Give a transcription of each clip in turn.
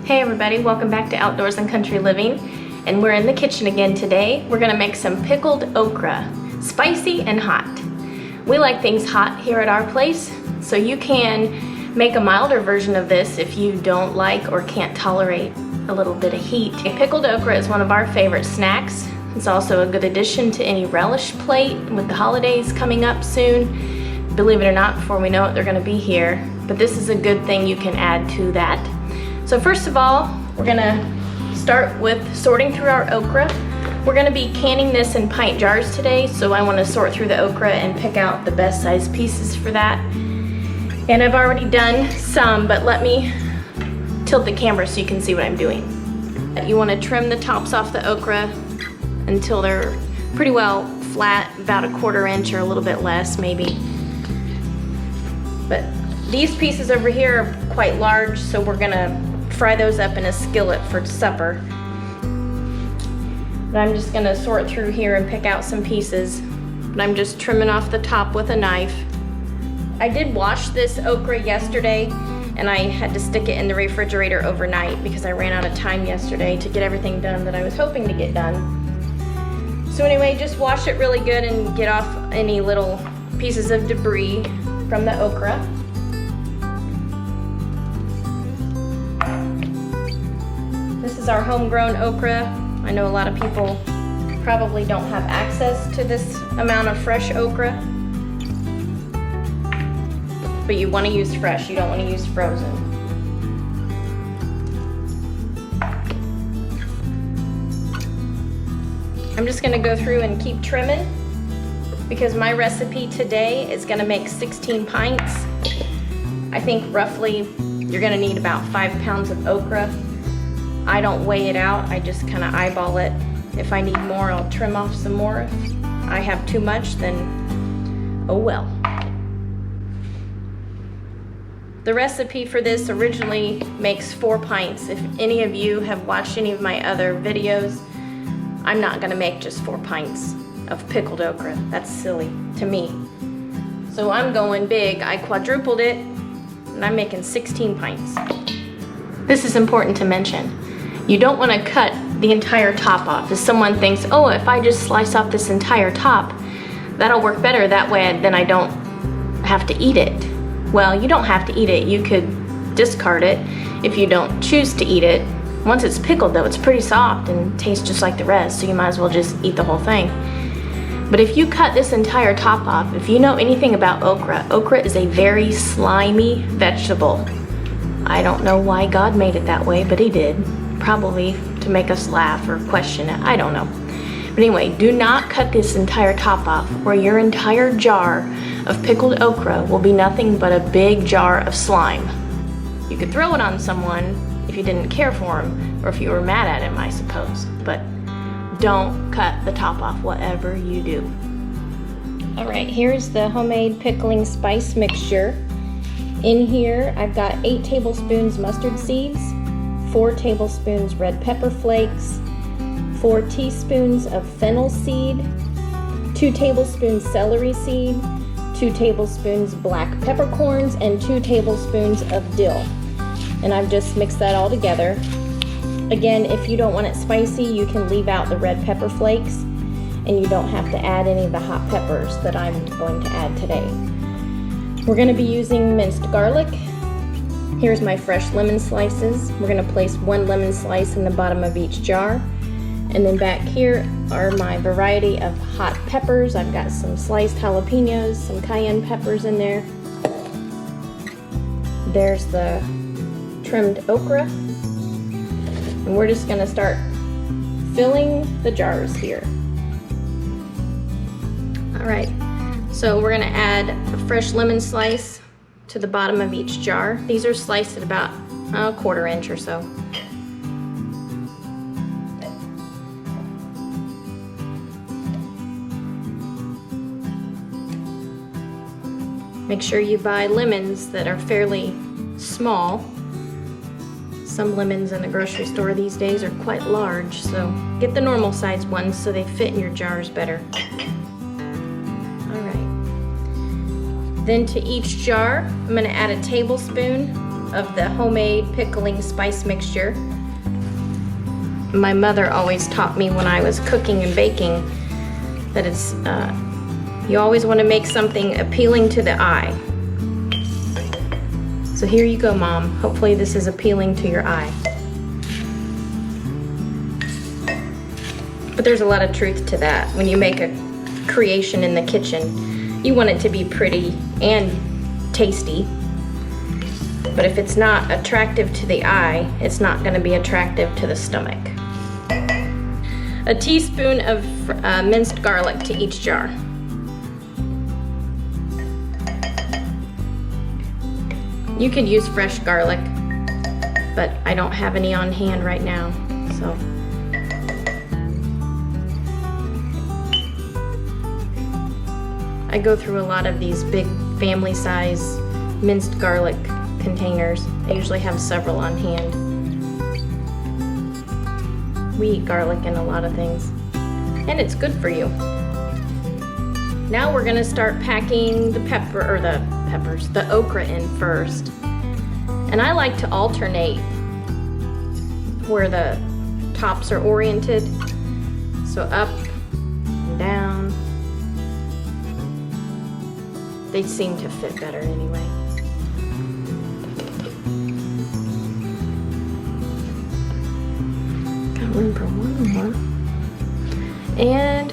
Hey everybody, welcome back to Outdoors and Country Living. And we're in the kitchen again today. We're gonna make some pickled okra, spicy and hot. We like things hot here at our place, so you can make a milder version of this if you don't like or can't tolerate a little bit of heat. Pickled okra is one of our favorite snacks. It's also a good addition to any relish plate with the holidays coming up soon. Believe it or not, before we know it, they're gonna be here. But this is a good thing you can add to that. So first of all, we're gonna start with sorting through our okra. We're gonna be canning this in pint jars today, so I wanna sort through the okra and pick out the best size pieces for that. And I've already done some, but let me tilt the camera so you can see what I'm doing. You wanna trim the tops off the okra until they're pretty well flat, about 1/4 inch or a little bit less maybe. But these pieces over here are quite large, so we're gonna fry those up in a skillet for supper. But I'm just gonna sort through here and pick out some pieces. But I'm just trimming off the top with a knife. I did wash this okra yesterday and I had to stick it in the refrigerator overnight because I ran out of time yesterday to get everything done that I was hoping to get done. So anyway, just wash it really good and get off any little pieces of debris from the okra. This is our homegrown okra. I know a lot of people probably don't have access to this amount of fresh okra. But you want to use fresh, you don't want to use frozen. I'm just going to go through and keep trimming because my recipe today is going to make 16 pints. I think roughly you're going to need about 5 pounds of okra. I don't weigh it out, I just kind of eyeball it. If I need more, I'll trim off some more. If I have too much, then oh well. The recipe for this originally makes 4 pints. If any of you have watched any of my other videos, I'm not gonna make just 4 pints of pickled okra. That's silly to me. So I'm going big. I quadrupled it, and I'm making 16 pints. This is important to mention. You don't want to cut the entire top off. If someone thinks, oh, if I just slice off this entire top, that'll work better. That way then I don't have to eat it. Well, you don't have to eat it. You could discard it if you don't choose to eat it. Once it's pickled though, it's pretty soft and tastes just like the rest, so you might as well just eat the whole thing. But if you cut this entire top off, if you know anything about okra, okra is a very slimy vegetable. I don't know why God made it that way, but he did. Probably to make us laugh or question it, I don't know. But anyway, do not cut this entire top off, or your entire jar of pickled okra will be nothing but a big jar of slime. You could throw it on someone if you didn't care for him, or if you were mad at him, I suppose. But don't cut the top off, whatever you do. All right, here's the homemade pickling spice mixture. In here, I've got 8 tablespoons mustard seeds, 4 tablespoons red pepper flakes, 4 teaspoons of fennel seed, 2 tablespoons celery seed, 2 tablespoons black peppercorns, and 2 tablespoons of dill. And I've just mixed that all together. Again, if you don't want it spicy, you can leave out the red pepper flakes, and you don't have to add any of the hot peppers that I'm going to add today. We're going to be using minced garlic. Here's my fresh lemon slices. We're going to place 1 lemon slice in the bottom of each jar. And then back here are my variety of hot peppers. I've got some sliced jalapenos, some cayenne peppers in there. There's the trimmed okra. And we're just going to start filling the jars here. All right, so we're going to add a fresh lemon slice to the bottom of each jar. These are sliced at about 1/4 inch or so. Make sure you buy lemons that are fairly small. Some lemons in the grocery store these days are quite large, so get the normal size ones so they fit in your jars better. All right. Then to each jar, I'm going to add a tablespoon of the homemade pickling spice mixture. My mother always taught me when I was cooking and baking that it's you always want to make something appealing to the eye. So here you go, Mom. Hopefully this is appealing to your eye. But there's a lot of truth to that. When you make a creation in the kitchen, you want it to be pretty and tasty. But if it's not attractive to the eye, it's not going to be attractive to the stomach. A teaspoon of minced garlic to each jar. You could use fresh garlic, but I don't have any on hand right now, so. I go through a lot of these big family size minced garlic containers. I usually have several on hand. We eat garlic in a lot of things, and it's good for you. Now we're gonna start packing the the okra in first. And I like to alternate where the tops are oriented. So up and down. They seem to fit better anyway. Got room for one more. And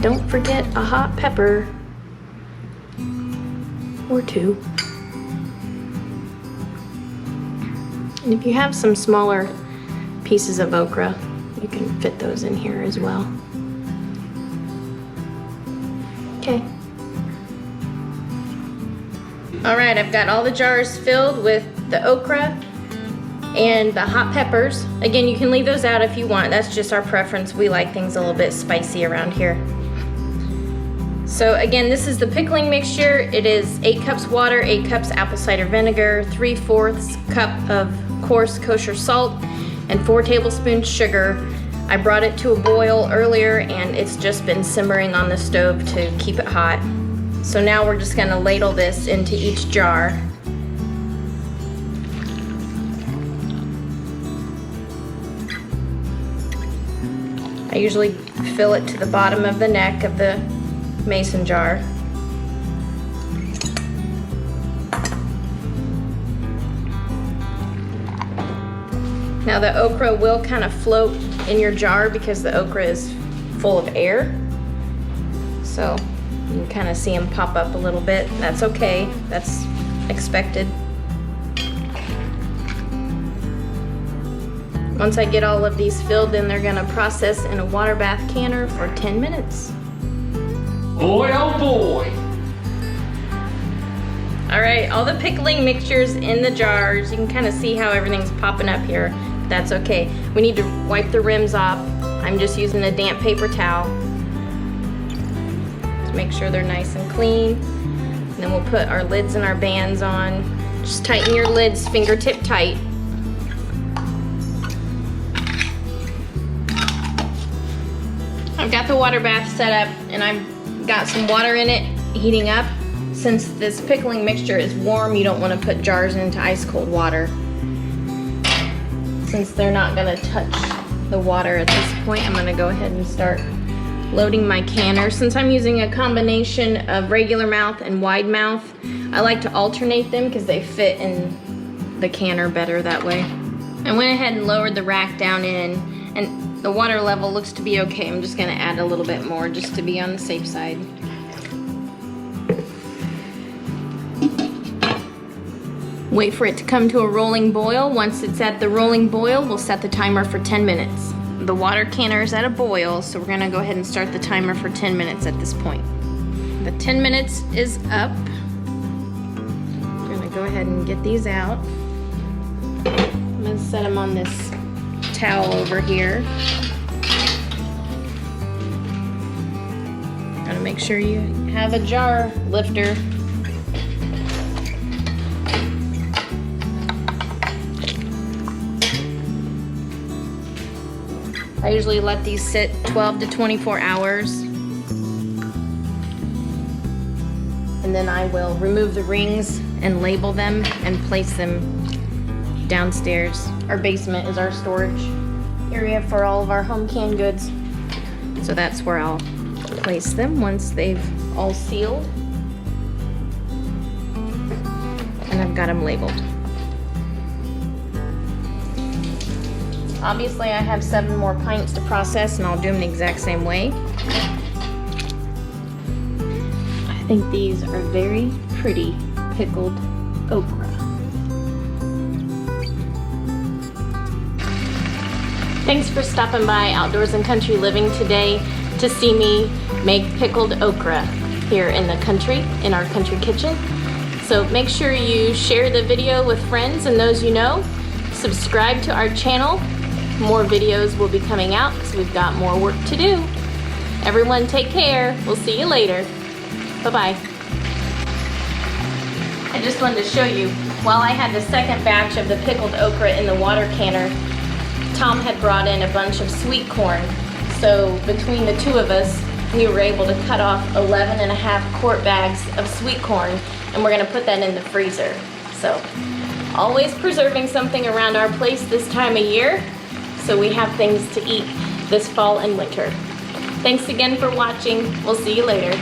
don't forget a hot pepper or two. And if you have some smaller pieces of okra, you can fit those in here as well. Okay. All right, I've got all the jars filled with the okra and the hot peppers. Again, you can leave those out if you want. That's just our preference. We like things a little bit spicy around here. So again, this is the pickling mixture. It is 8 cups water, 8 cups apple cider vinegar, 3/4 cup of coarse kosher salt, and 4 tablespoons sugar. I brought it to a boil earlier and it's just been simmering on the stove to keep it hot. So now we're just gonna ladle this into each jar. I usually fill it to the bottom of the neck of the mason jar. Now the okra will kind of float in your jar because the okra is full of air. So you can kind of see them pop up a little bit. That's okay, that's expected. Once I get all of these filled, then they're gonna process in a water bath canner for 10 minutes. Boy, oh boy! All right, all the pickling mixtures in the jars. You can kind of see how everything's popping up here. That's okay. We need to wipe the rims off. I'm just using a damp paper towel to make sure they're nice and clean. And then we'll put our lids and our bands on. Just tighten your lids fingertip tight. I've got the water bath set up and I've got some water in it heating up. Since this pickling mixture is warm, you don't want to put jars into ice cold water. Since they're not going to touch the water at this point, I'm going to go ahead and start loading my canner. Since I'm using a combination of regular mouth and wide mouth, I like to alternate them because they fit in the canner better that way. I went ahead and lowered the rack down in, and the water level looks to be okay. I'm just going to add a little bit more just to be on the safe side. Wait for it to come to a rolling boil. Once it's at the rolling boil, we'll set the timer for 10 minutes. The water canner is at a boil, so we're gonna go ahead and start the timer for 10 minutes at this point. The 10 minutes is up. I'm gonna go ahead and get these out. I'm gonna set them on this towel over here. Gotta make sure you have a jar lifter. I usually let these sit 12 to 24 hours. And then I will remove the rings and label them and place them downstairs, our basement is our storage area for all of our home canned goods. So that's where I'll place them once they've all sealed. And I've got them labeled. Obviously I have 7 more pints to process and I'll do them the exact same way. I think these are very pretty pickled okra. Thanks for stopping by Outdoors and Country Living today to see me make pickled okra here in the country, in our country kitchen. So make sure you share the video with friends and those you know. Subscribe to our channel. More videos will be coming out because we've got more work to do. Everyone take care. We'll see you later. Bye-bye. I just wanted to show you, while I had the second batch of the pickled okra in the water canner, Tom had brought in a bunch of sweet corn. So between the two of us, we were able to cut off 11.5 quart bags of sweet corn, and we're gonna put that in the freezer. So always preserving something around our place this time of year, so we have things to eat this fall and winter. Thanks again for watching. We'll see you later.